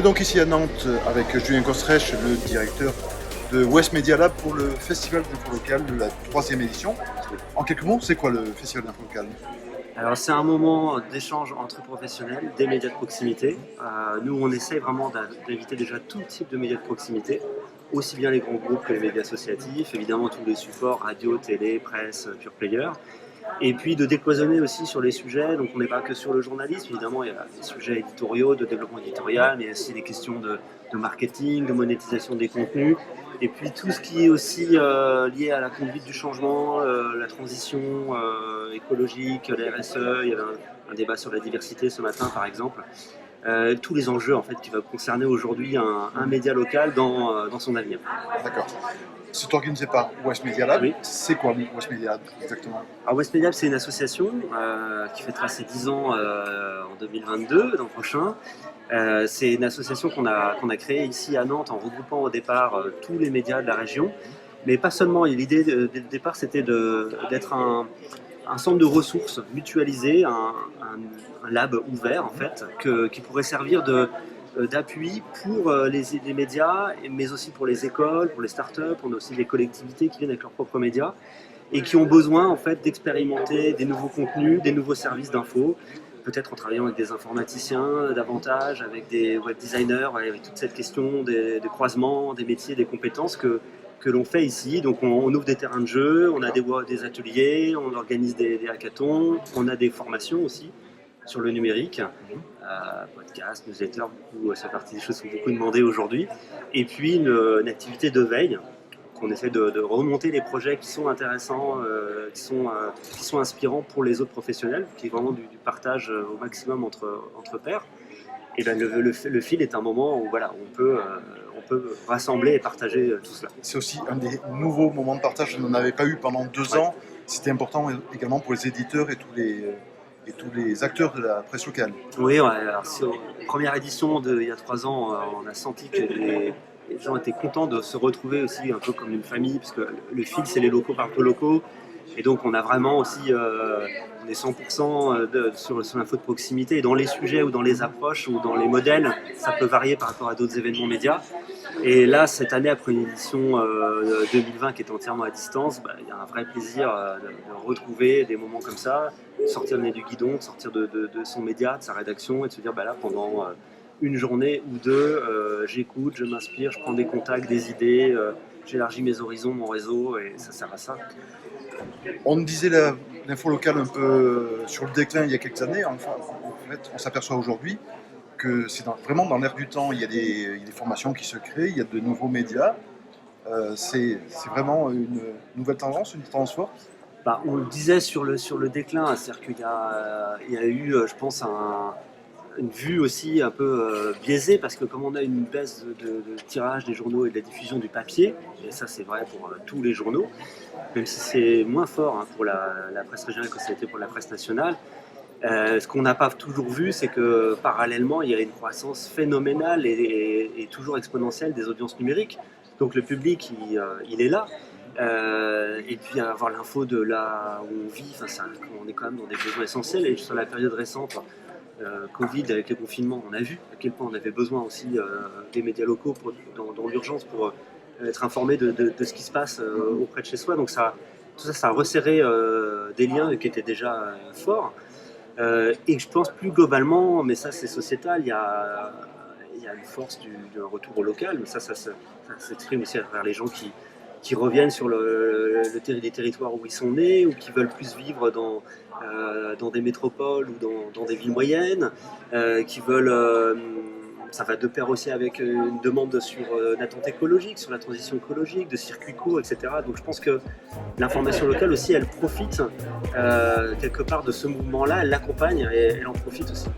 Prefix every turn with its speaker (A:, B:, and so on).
A: est donc ici à Nantes avec Julien Kostrech, le directeur de West Media Lab pour le Festival d'Info Local de la 3e édition. En quelques mots, c'est quoi le Festival d'Info Local ?
B: Alors c'est un moment d'échange entre professionnels, des médias de proximité. Nous on essaie vraiment d'inviter déjà tout type de médias de proximité, aussi bien les grands groupes que les médias associatifs, évidemment tous les supports, radio, télé, presse, pure player. Et puis de décloisonner aussi sur les sujets, donc on n'est pas que sur le journalisme, évidemment il y a des sujets éditoriaux, de développement éditorial, mais aussi des questions de marketing, de monétisation des contenus, et puis tout ce qui est aussi lié à la conduite du changement, la transition écologique, la RSE, il y avait un débat sur la diversité ce matin par exemple. Tous les enjeux en fait qui vont concerner aujourd'hui un média local dans son avenir.
A: D'accord. C'est organisé par West Media Lab.
B: Oui.
A: C'est quoi West Media Lab exactement ?
B: Alors West Media Lab, c'est une association qui fêtera ses 10 ans en 2022, l'an prochain. C'est une association qu'on a créée ici à Nantes en regroupant au départ tous les médias de la région. Mais pas seulement, l'idée dès le départ c'était d'être un centre de ressources mutualisé, un lab ouvert en fait, qui pourrait servir d'appui pour les médias, mais aussi pour les écoles, pour les startups, on a aussi des collectivités qui viennent avec leurs propres médias et qui ont besoin en fait d'expérimenter des nouveaux contenus, des nouveaux services d'info, peut-être en travaillant avec des informaticiens davantage, avec des web designers, avec toute cette question des croisements, des métiers, des compétences que l'on fait ici. Donc on ouvre des terrains de jeu, on a des ateliers, on organise des hackathons, on a des formations aussi sur le numérique, podcast, newsletter, ça fait partie des choses qui sont beaucoup demandées aujourd'hui. Et puis une activité de veille, qu'on essaie de remonter les projets qui sont intéressants, qui sont inspirants pour les autres professionnels, qui est vraiment du partage au maximum entre pairs. Et ben le fil est un moment où voilà, on peut rassembler et partager tout cela.
A: C'est aussi un des nouveaux moments de partage. On n'en avait pas eu pendant 2 ans. C'était important également pour les éditeurs et tous les acteurs de la presse locale.
B: Oui, alors première édition il y a 3 ans, on a senti que les gens étaient contents de se retrouver aussi un peu comme une famille, parce que le fil c'est les locaux partent aux locaux. Et donc on a vraiment aussi, on est 100% sur l'info de proximité, et dans les sujets ou dans les approches ou dans les modèles, ça peut varier par rapport à d'autres événements médias. Et là, cette année, après une édition 2020 qui est entièrement à distance, il y a un vrai plaisir de retrouver des moments comme ça, de sortir le nez du guidon, de sortir de son média, de sa rédaction, et de se dire là, pendant une journée ou deux, j'écoute, je m'inspire, je prends des contacts, des idées, j'élargis mes horizons, mon réseau, et ça sert à ça.
A: On disait l'info locale un peu sur le déclin il y a quelques années. Enfin, en fait, on s'aperçoit aujourd'hui que c'est vraiment dans l'air du temps. Il y a des formations qui se créent, il y a de nouveaux médias. C'est vraiment une nouvelle tendance, une tendance forte.
B: On le disait sur le déclin, c'est-à-dire qu'il y a eu, je pense, une vue aussi un peu biaisée, parce que comme on a une baisse de tirage des journaux et de la diffusion du papier, et ça c'est vrai pour tous les journaux, même si c'est moins fort pour la presse régionale que ça a été pour la presse nationale, ce qu'on n'a pas toujours vu, c'est que parallèlement il y a une croissance phénoménale et toujours exponentielle des audiences numériques. Donc le public il est là. Et puis avoir l'info de là où on vit, on est quand même dans des besoins essentiels. Et sur la période récente, Covid avec les confinements, on a vu à quel point on avait besoin aussi des médias locaux dans l'urgence pour être informé de ce qui se passe auprès de chez soi. Donc tout ça a resserré des liens qui étaient déjà forts. Et je pense plus globalement, mais ça c'est sociétal, il y a une force du retour au local, mais ça s'exprime aussi à travers les gens qui reviennent sur les territoires où ils sont nés, ou qui veulent plus vivre dans des métropoles ou dans des villes moyennes, qui veulent... ça va de pair aussi avec une demande sur l'attente écologique, sur la transition écologique, de circuits courts, etc. Donc je pense que l'information locale aussi, elle profite quelque part de ce mouvement-là, elle l'accompagne et elle en profite aussi.